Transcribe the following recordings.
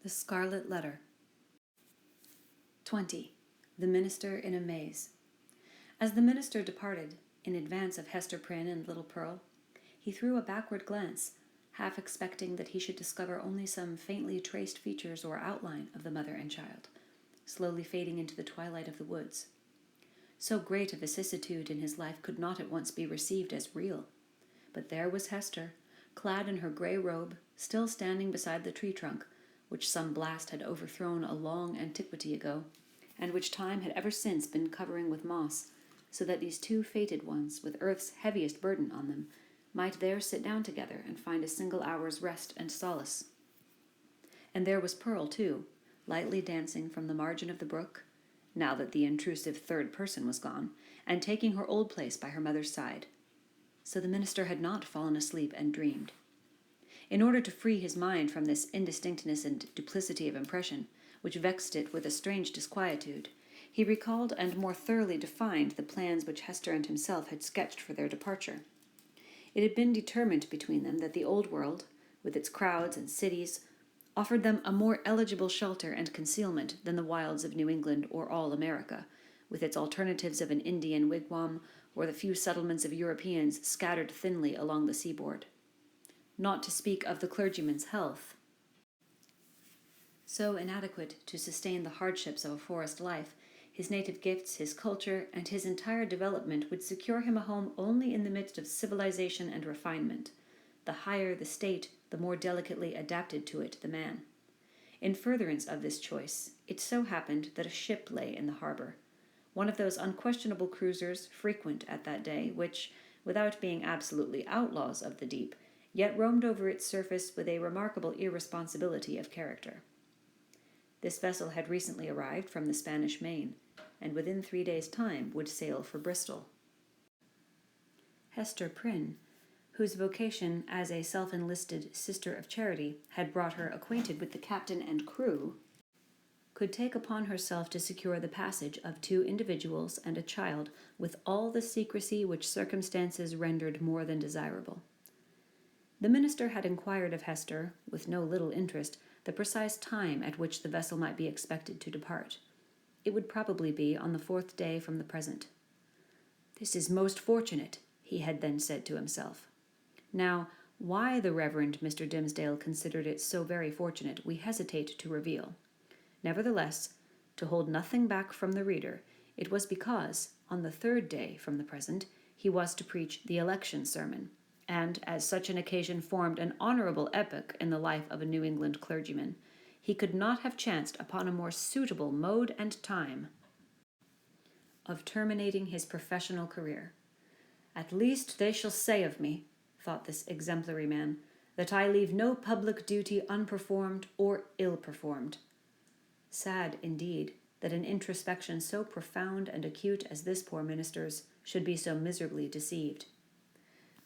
The Scarlet Letter. 20. The Minister in a Maze. As the minister departed, in advance of Hester Prynne and little Pearl, he threw a backward glance, half expecting that he should discover only some faintly traced features or outline of the mother and child, slowly fading into the twilight of the woods. So great a vicissitude in his life could not at once be received as real. But there was Hester, clad in her grey robe, still standing beside the tree trunk, which some blast had overthrown a long antiquity ago, and which time had ever since been covering with moss, so that these two fated ones, with earth's heaviest burden on them, might there sit down together and find a single hour's rest and solace. And there was Pearl, too, lightly dancing from the margin of the brook, now that the intrusive third person was gone, and taking her old place by her mother's side. So the minister had not fallen asleep and dreamed. In order to free his mind from this indistinctness and duplicity of impression, which vexed it with a strange disquietude, he recalled and more thoroughly defined the plans which Hester and himself had sketched for their departure. It had been determined between them that the Old World, with its crowds and cities, offered them a more eligible shelter and concealment than the wilds of New England or all America, with its alternatives of an Indian wigwam or the few settlements of Europeans scattered thinly along the seaboard. Not to speak of the clergyman's health, so inadequate to sustain the hardships of a forest life. His native gifts, his culture, and his entire development would secure him a home only in the midst of civilization and refinement. The higher the state, the more delicately adapted to it the man. In furtherance of this choice, it so happened that a ship lay in the harbor, one of those unquestionable cruisers frequent at that day, which, without being absolutely outlaws of the deep, yet roamed over its surface with a remarkable irresponsibility of character. This vessel had recently arrived from the Spanish Main, and within 3 days' time would sail for Bristol. Hester Prynne, whose vocation as a self-enlisted sister of charity had brought her acquainted with the captain and crew, could take upon herself to secure the passage of 2 individuals and a child with all the secrecy which circumstances rendered more than desirable. The minister had inquired of Hester, with no little interest, the precise time at which the vessel might be expected to depart. It would probably be on the 4th day from the present. "This is most fortunate," he had then said to himself. Now, why the Reverend Mr. Dimmesdale considered it so very fortunate we hesitate to reveal. Nevertheless, to hold nothing back from the reader, it was because, on the 3rd day from the present, he was to preach the election sermon, and as such an occasion formed an honorable epoch in the life of a New England clergyman, he could not have chanced upon a more suitable mode and time of terminating his professional career. "At least they shall say of me," thought this exemplary man, "that I leave no public duty unperformed or ill-performed." Sad, indeed, that an introspection so profound and acute as this poor minister's should be so miserably deceived.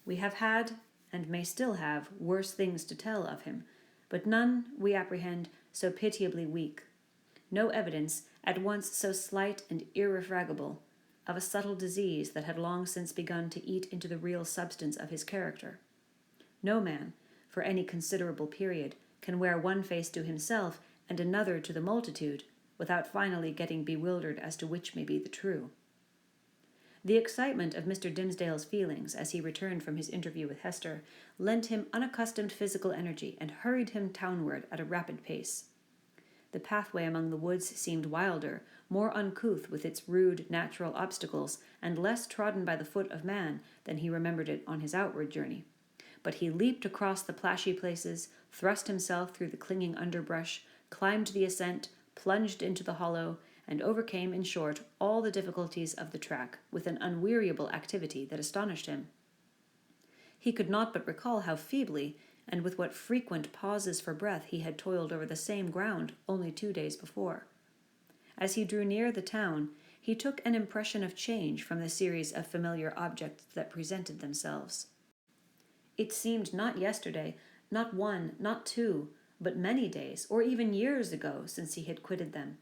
We have had, and may still have, worse things to tell of him, but none, we apprehend, so pitiably weak. No evidence, at once so slight and irrefragable, of a subtle disease that had long since begun to eat into the real substance of his character. No man, for any considerable period, can wear one face to himself and another to the multitude, without finally getting bewildered as to which may be the true. The excitement of Mr. Dimmesdale's feelings as he returned from his interview with Hester lent him unaccustomed physical energy and hurried him townward at a rapid pace. The pathway among the woods seemed wilder, more uncouth with its rude natural obstacles, and less trodden by the foot of man than he remembered it on his outward journey. But he leaped across the plashy places, thrust himself through the clinging underbrush, climbed the ascent, plunged into the hollow, and overcame, in short, all the difficulties of the track with an unweariable activity that astonished him. He could not but recall how feebly, and with what frequent pauses for breath he had toiled over the same ground only 2 days before. As he drew near the town, he took an impression of change from the series of familiar objects that presented themselves. It seemed not yesterday, not 1, not 2, but many days, or even years ago, since he had quitted them.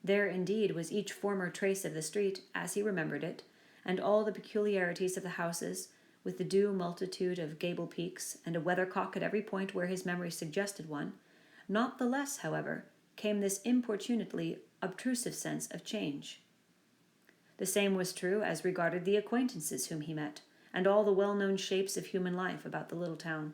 There, indeed, was each former trace of the street, as he remembered it, and all the peculiarities of the houses, with the due multitude of gable peaks, and a weathercock at every point where his memory suggested one, Not the less, however, came this importunately obtrusive sense of change. The same was true as regarded the acquaintances whom he met, and all the well-known shapes of human life about the little town.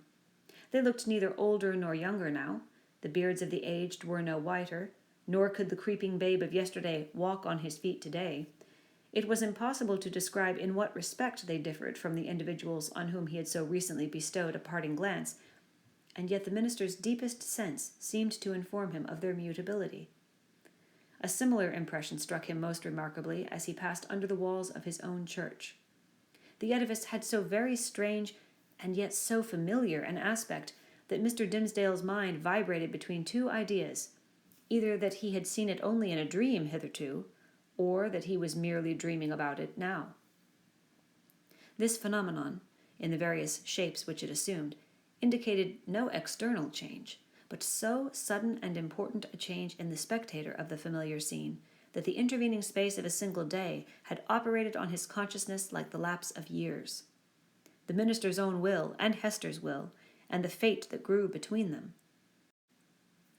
They looked neither older nor younger now. The beards of the aged were no whiter, nor could the creeping babe of yesterday walk on his feet today. It was impossible to describe in what respect they differed from the individuals on whom he had so recently bestowed a parting glance, and yet the minister's deepest sense seemed to inform him of their mutability. A similar impression struck him most remarkably as he passed under the walls of his own church. The edifice had so very strange and yet so familiar an aspect that Mr. Dimmesdale's mind vibrated between two ideas, either that he had seen it only in a dream hitherto, or that he was merely dreaming about it now. This phenomenon, in the various shapes which it assumed, indicated no external change, but so sudden and important a change in the spectator of the familiar scene that the intervening space of a single day had operated on his consciousness like the lapse of years. The minister's own will, and Hester's will, and the fate that grew between them,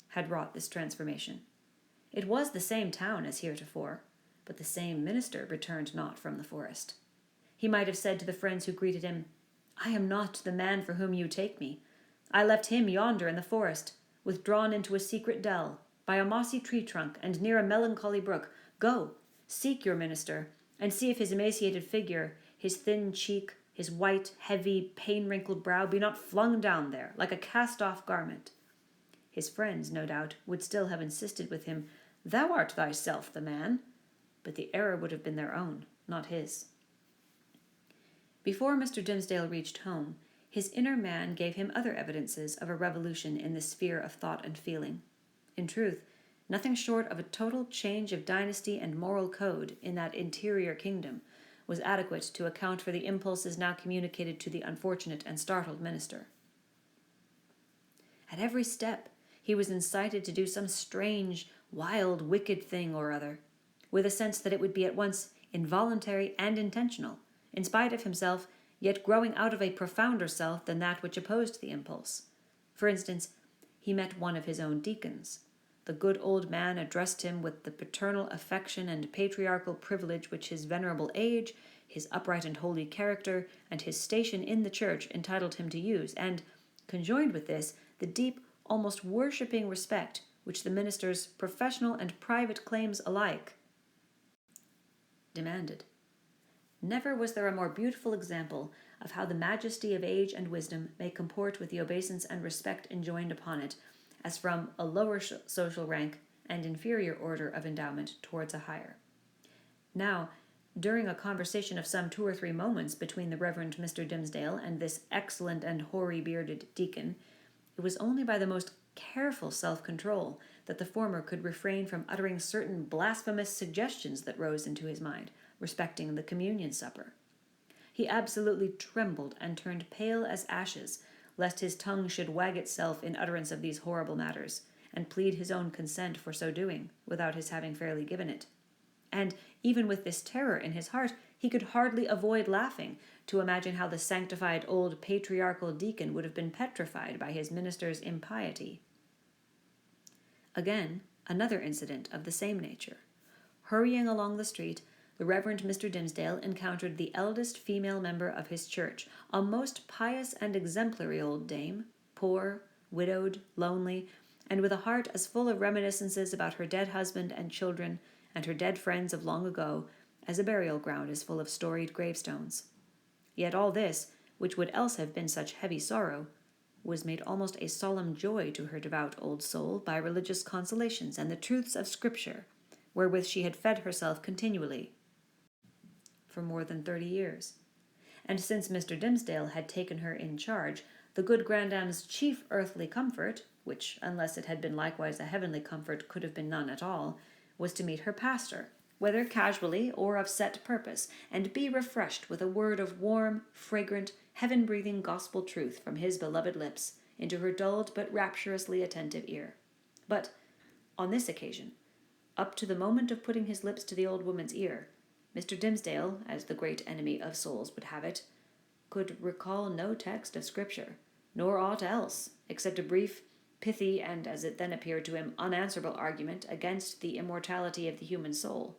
had wrought this transformation. It was the same town as heretofore, but the same minister returned not from the forest. He might have said to the friends who greeted him, "I am not the man for whom you take me. I left him yonder in the forest, withdrawn into a secret dell, by a mossy tree trunk, and near a melancholy brook. Go, seek your minister, and see if his emaciated figure, his thin cheek, his white, heavy, pain-wrinkled brow be not flung down there, like a cast-off garment." His friends, no doubt, would still have insisted with him, "Thou art thyself the man," but the error would have been their own, not his. Before Mr. Dimmesdale reached home, his inner man gave him other evidences of a revolution in the sphere of thought and feeling. In truth, nothing short of a total change of dynasty and moral code in that interior kingdom was adequate to account for the impulses now communicated to the unfortunate and startled minister. At every step he was incited to do some strange, wild, wicked thing or other, with a sense that it would be at once involuntary and intentional, in spite of himself, yet growing out of a profounder self than that which opposed the impulse. For instance, he met one of his own deacons. The good old man addressed him with the paternal affection and patriarchal privilege which his venerable age, his upright and holy character, and his station in the church entitled him to use, and, conjoined with this, the deep, almost worshipping respect which the minister's professional and private claims alike demanded. Never was there a more beautiful example of how the majesty of age and wisdom may comport with the obeisance and respect enjoined upon it, as from a lower social rank and inferior order of endowment towards a higher. Now, during a conversation of some 2 or 3 moments between the Reverend Mr. Dimmesdale and this excellent and hoary-bearded deacon, it was only by the most careful self-control that the former could refrain from uttering certain blasphemous suggestions that rose into his mind respecting the communion supper. He absolutely trembled and turned pale as ashes, lest his tongue should wag itself in utterance of these horrible matters, and plead his own consent for so doing, without his having fairly given it. And, even with this terror in his heart, he could hardly avoid laughing to imagine how the sanctified old patriarchal deacon would have been petrified by his minister's impiety. Again, another incident of the same nature. Hurrying along the street, the Reverend Mr. Dimmesdale encountered the eldest female member of his church, a most pious and exemplary old dame, poor, widowed, lonely, and with a heart as full of reminiscences about her dead husband and children and her dead friends of long ago as a burial ground is full of storied gravestones. Yet all this, which would else have been such heavy sorrow, was made almost a solemn joy to her devout old soul by religious consolations and the truths of Scripture, wherewith she had fed herself continually for more than 30 years. And since Mr. Dimmesdale had taken her in charge, the good grandame's chief earthly comfort, which, unless it had been likewise a heavenly comfort, could have been none at all, was to meet her pastor, whether casually or of set purpose, and be refreshed with a word of warm, fragrant, heaven-breathing gospel truth from his beloved lips into her dulled but rapturously attentive ear. But, on this occasion, up to the moment of putting his lips to the old woman's ear, Mr. Dimmesdale, as the great enemy of souls would have it, could recall no text of Scripture, nor aught else, except a brief pithy and, as it then appeared to him, unanswerable argument against the immortality of the human soul.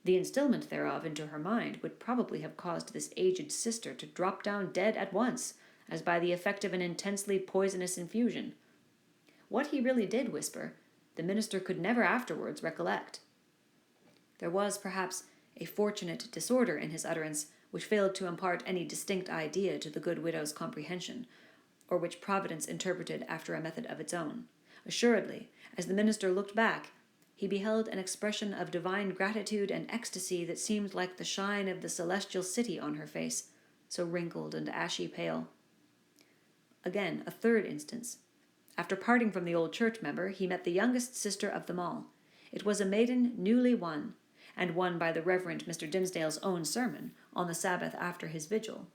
The instilment thereof into her mind would probably have caused this aged sister to drop down dead at once, as by the effect of an intensely poisonous infusion. What he really did whisper, the minister could never afterwards recollect. There was, perhaps, a fortunate disorder in his utterance, which failed to impart any distinct idea to the good widow's comprehension, or which Providence interpreted after a method of its own. Assuredly, as the minister looked back, he beheld an expression of divine gratitude and ecstasy that seemed like the shine of the celestial city on her face, so wrinkled and ashy pale. Again, a third instance. After parting from the old church member, he met the youngest sister of them all. It was a maiden newly won, and won by the Reverend Mr. Dimmesdale's own sermon, on the Sabbath after his vigil,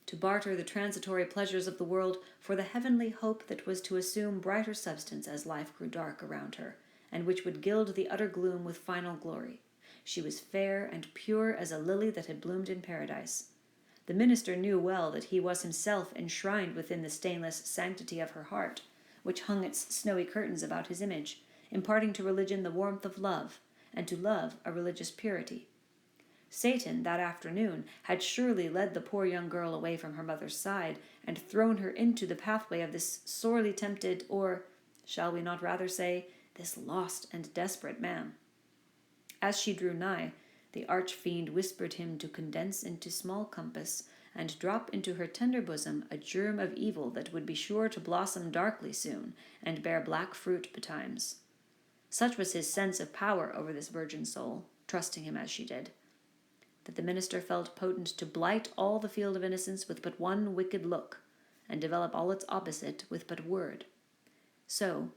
to barter the transitory pleasures of the world for the heavenly hope that was to assume brighter substance as life grew dark around her, and which would gild the utter gloom with final glory. She was fair and pure as a lily that had bloomed in paradise. The minister knew well that he was himself enshrined within the stainless sanctity of her heart, which hung its snowy curtains about his image, imparting to religion the warmth of love, and to love a religious purity. Satan, that afternoon, had surely led the poor young girl away from her mother's side, and thrown her into the pathway of this sorely tempted, or, shall we not rather say, this lost and desperate man. As she drew nigh, the arch-fiend whispered him to condense into small compass, and drop into her tender bosom a germ of evil that would be sure to blossom darkly soon, and bear black fruit betimes. Such was his sense of power over this virgin soul, trusting him as she did, that the minister felt potent to blight all the field of innocence with but one wicked look, and develop all its opposite with but a word. So,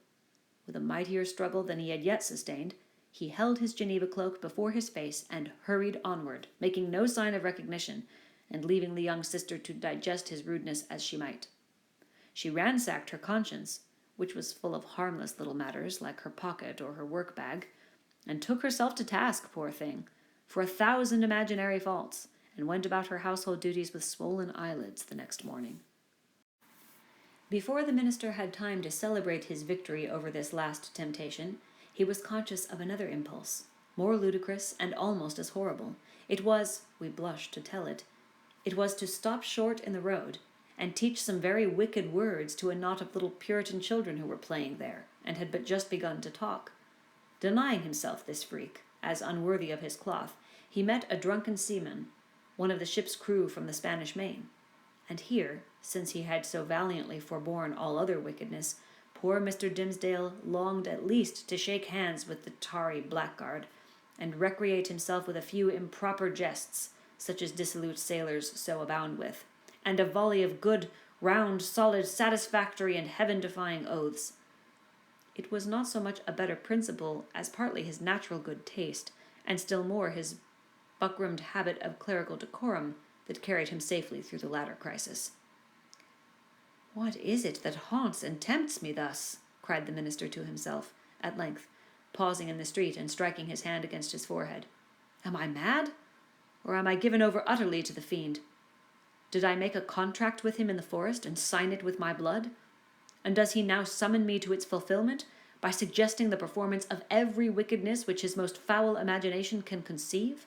with a mightier struggle than he had yet sustained, he held his Geneva cloak before his face and hurried onward, making no sign of recognition, and leaving the young sister to digest his rudeness as she might. She ransacked her conscience, which was full of harmless little matters like her pocket or her work-bag, and took herself to task, poor thing, for 1,000 imaginary faults, and went about her household duties with swollen eyelids the next morning. Before the minister had time to celebrate his victory over this last temptation, he was conscious of another impulse, more ludicrous and almost as horrible. It was, we blush to tell it, to stop short in the road, and teach some very wicked words to a knot of little Puritan children who were playing there, and had but just begun to talk. Denying himself this freak, as unworthy of his cloth, he met a drunken seaman, one of the ship's crew from the Spanish Main. And here, since he had so valiantly forborne all other wickedness, poor Mr. Dimmesdale longed at least to shake hands with the tarry blackguard, and recreate himself with a few improper jests, such as dissolute sailors so abound with, and a volley of good, round, solid, satisfactory, and heaven-defying oaths. It was not so much a better principle as partly his natural good taste, and still more his buckrammed habit of clerical decorum, that carried him safely through the latter crisis. "What is it that haunts and tempts me thus?" cried the minister to himself, at length, pausing in the street and striking his hand against his forehead. "Am I mad? Or am I given over utterly to the fiend? Did I make a contract with him in the forest and sign it with my blood? And does he now summon me to its fulfillment by suggesting the performance of every wickedness which his most foul imagination can conceive?"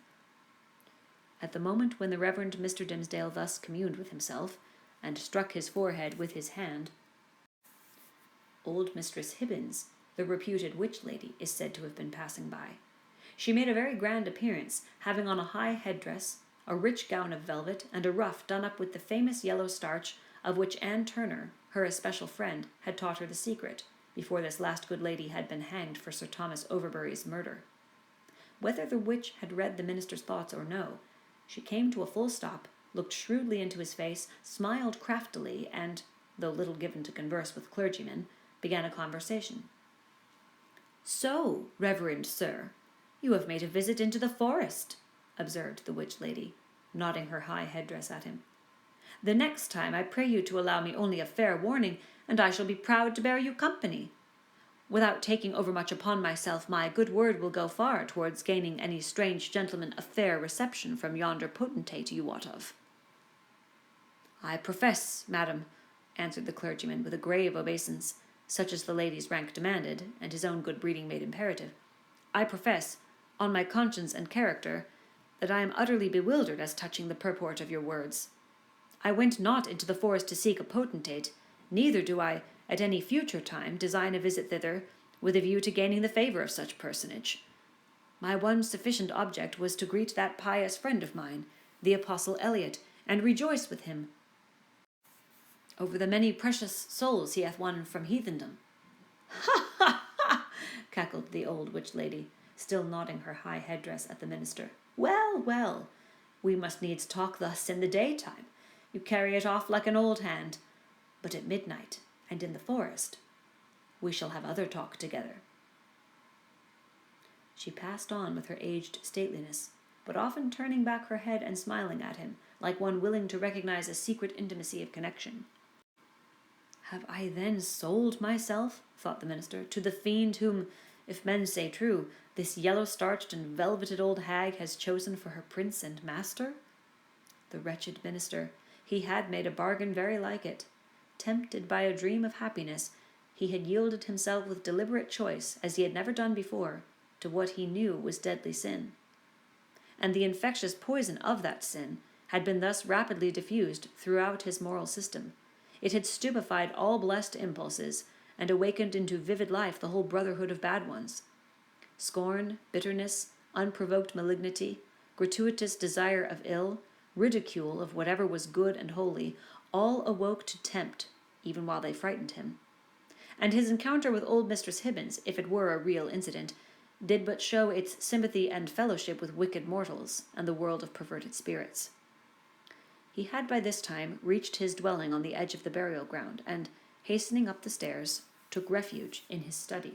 At the moment when the Reverend Mr. Dimmesdale thus communed with himself, and struck his forehead with his hand, old Mistress Hibbins, the reputed witch lady, is said to have been passing by. She made a very grand appearance, having on a high headdress, a rich gown of velvet, and a ruff done up with the famous yellow starch of which Anne Turner, her especial friend, had taught her the secret, before this last good lady had been hanged for Sir Thomas Overbury's murder. Whether the witch had read the minister's thoughts or no, she came to a full stop, looked shrewdly into his face, smiled craftily, and, though little given to converse with clergymen, began a conversation. "So, reverend sir, you have made a visit into the forest," observed the witch lady, nodding her high headdress at him. "The next time I pray you to allow me only a fair warning, and I shall be proud to bear you company. Without taking overmuch upon myself, my good word will go far towards gaining any strange gentleman a fair reception from yonder potentate you wot of." "I profess, madam, answered the clergyman with a grave obeisance, such as the lady's rank demanded, and his own good breeding made imperative. I profess, on my conscience and character, that I am utterly bewildered as touching the purport of your words. I went not into the forest to seek a potentate, neither do I, at any future time, design a visit thither with a view to gaining the favour of such personage. My one sufficient object was to greet that pious friend of mine, the Apostle Eliot, and rejoice with him over the many precious souls he hath won from heathendom. Ha, ha, ha, cackled the old witch lady, still nodding her high headdress at the minister. Well, well, we must needs talk thus in the daytime. You carry it off like an old hand. But at midnight, and in the forest, we shall have other talk together. She passed on with her aged stateliness, but often turning back her head and smiling at him, like one willing to recognize a secret intimacy of connection. Have I then sold myself, thought the minister, to the fiend whom, if men say true, this yellow-starched and velveted old hag has chosen for her prince and master? The wretched minister, he had made a bargain very like it. Tempted by a dream of happiness, he had yielded himself with deliberate choice, as he had never done before, to what he knew was deadly sin. And the infectious poison of that sin had been thus rapidly diffused throughout his moral system. It had stupefied all blessed impulses, and awakened into vivid life the whole brotherhood of bad ones. Scorn, bitterness, unprovoked malignity, gratuitous desire of ill, ridicule of whatever was good and holy, all awoke to tempt, even while they frightened him. And his encounter with old Mistress Hibbins, if it were a real incident, did but show its sympathy and fellowship with wicked mortals and the world of perverted spirits. He had by this time reached his dwelling on the edge of the burial ground, and, hastening up the stairs, took refuge in his study.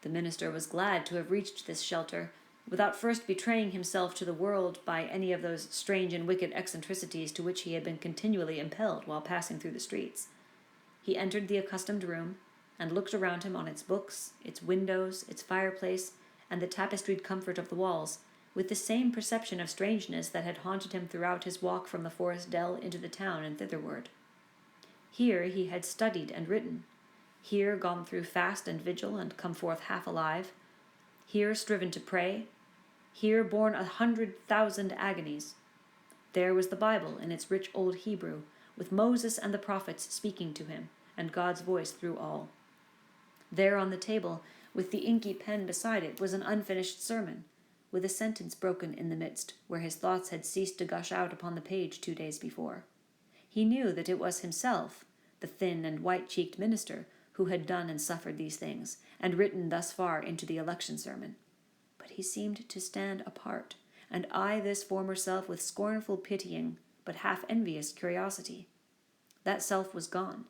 The minister was glad to have reached this shelter, without first betraying himself to the world by any of those strange and wicked eccentricities to which he had been continually impelled while passing through the streets. He entered the accustomed room, and looked around him on its books, its windows, its fireplace, and the tapestried comfort of the walls, with the same perception of strangeness that had haunted him throughout his walk from the forest dell into the town and thitherward. Here he had studied and written, here gone through fast and vigil and come forth half alive, here striven to pray, here borne 100,000 agonies. There was the Bible in its rich old Hebrew, with Moses and the prophets speaking to him, and God's voice through all. There on the table, with the inky pen beside it, was an unfinished sermon, with a sentence broken in the midst, where his thoughts had ceased to gush out upon the page 2 days before. He knew that it was himself, the thin and white-cheeked minister, who had done and suffered these things, and written thus far into the election sermon. But he seemed to stand apart, and eye this former self with scornful pitying, but half-envious curiosity. That self was gone.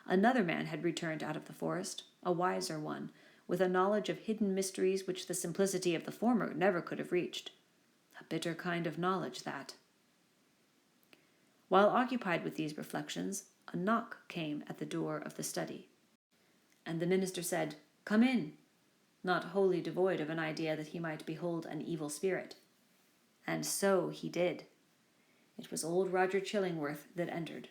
Another man had returned out of the forest, a wiser one, with a knowledge of hidden mysteries which the simplicity of the former never could have reached. A bitter kind of knowledge, that. While occupied with these reflections, a knock came at the door of the study, and the minister said, "Come in," not wholly devoid of an idea that he might behold an evil spirit. And so he did. It was old Roger Chillingworth that entered.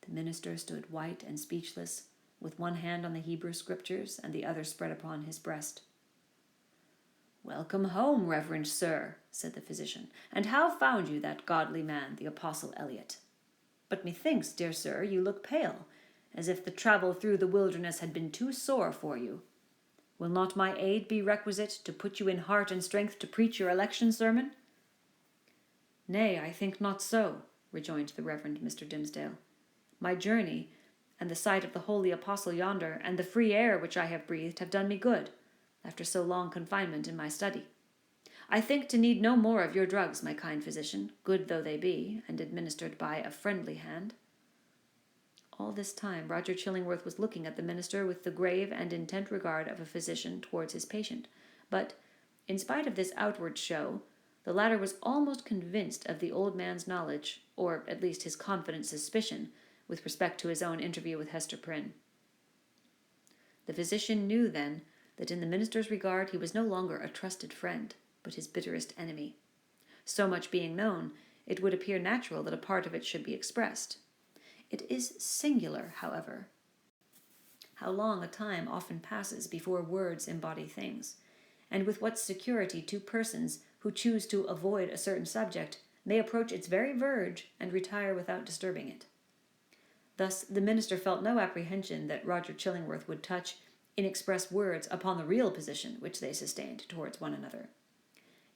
The minister stood white and speechless, with one hand on the Hebrew scriptures and the other spread upon his breast. "Welcome home, reverend sir," said the physician. "And how found you that godly man, the Apostle Eliot? But methinks, dear sir, you look pale, as if the travel through the wilderness had been too sore for you. Will not my aid be requisite to put you in heart and strength to preach your election sermon?" "Nay, I think not so," rejoined the Reverend Mr. Dimmesdale. "My journey, and the sight of the holy apostle yonder, and the free air which I have breathed, have done me good, after so long confinement in my study. I think to need no more of your drugs, my kind physician, good though they be, and administered by a friendly hand." All this time Roger Chillingworth was looking at the minister with the grave and intent regard of a physician towards his patient, but, in spite of this outward show, the latter was almost convinced of the old man's knowledge, or at least his confident suspicion, with respect to his own interview with Hester Prynne. The physician knew then that in the minister's regard he was no longer a trusted friend, but his bitterest enemy. So much being known, it would appear natural that a part of it should be expressed. It is singular, however, how long a time often passes before words embody things, and with what security two persons who choose to avoid a certain subject may approach its very verge and retire without disturbing it. Thus the minister felt no apprehension that Roger Chillingworth would touch, in express words, upon the real position which they sustained towards one another.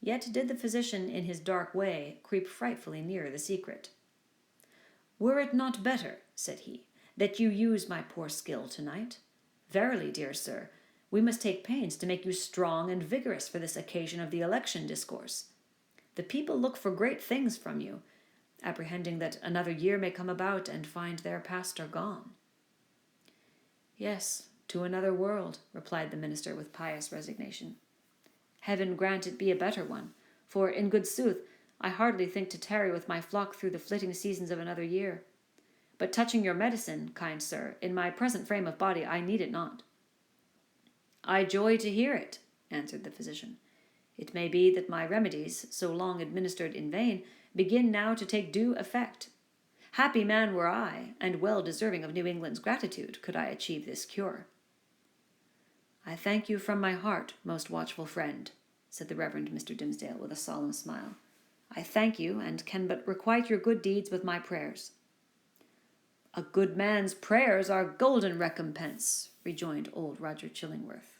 Yet did the physician, in his dark way, creep frightfully near the secret. "Were it not better," said he, "that you use my poor skill tonight? Verily, dear sir, we must take pains to make you strong and vigorous for this occasion of the election discourse. The people look for great things from you, apprehending that another year may come about and find their past are gone." "Yes, to another world," replied the minister with pious resignation. "Heaven grant it be a better one, for, in good sooth, I hardly think to tarry with my flock through the flitting seasons of another year. But touching your medicine, kind sir, in my present frame of body I need it not." "I joy to hear it," answered the physician. "It may be that my remedies, so long administered in vain, begin now to take due effect. Happy man were I, and well deserving of New England's gratitude, could I achieve this cure." "I thank you from my heart, most watchful friend," said the Reverend Mr. Dimmesdale with a solemn smile. "I thank you, and can but requite your good deeds with my prayers." "A good man's prayers are golden recompense," rejoined old Roger Chillingworth,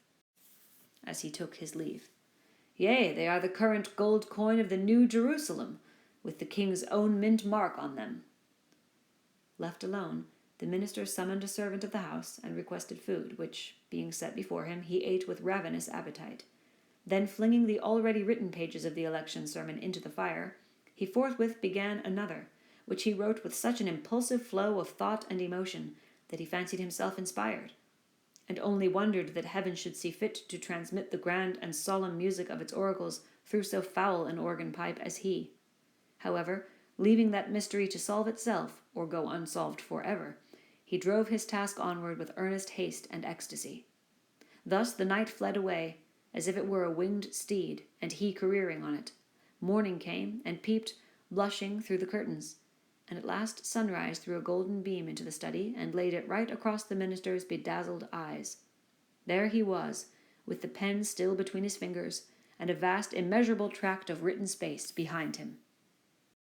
as he took his leave. "Yea, they are the current gold coin of the New Jerusalem, with the king's own mint mark on them." Left alone, the minister summoned a servant of the house and requested food, which, being set before him, he ate with ravenous appetite. Then, flinging the already written pages of the election sermon into the fire, he forthwith began another, which he wrote with such an impulsive flow of thought and emotion that he fancied himself inspired, and only wondered that heaven should see fit to transmit the grand and solemn music of its oracles through so foul an organ pipe as he. However, leaving that mystery to solve itself, or go unsolved forever, he drove his task onward with earnest haste and ecstasy. Thus the night fled away, as if it were a winged steed, and he careering on it. Morning came, and peeped, blushing, through the curtains, and at last sunrise threw a golden beam into the study, and laid it right across the minister's bedazzled eyes. There he was, with the pen still between his fingers, and a vast immeasurable tract of written space behind him.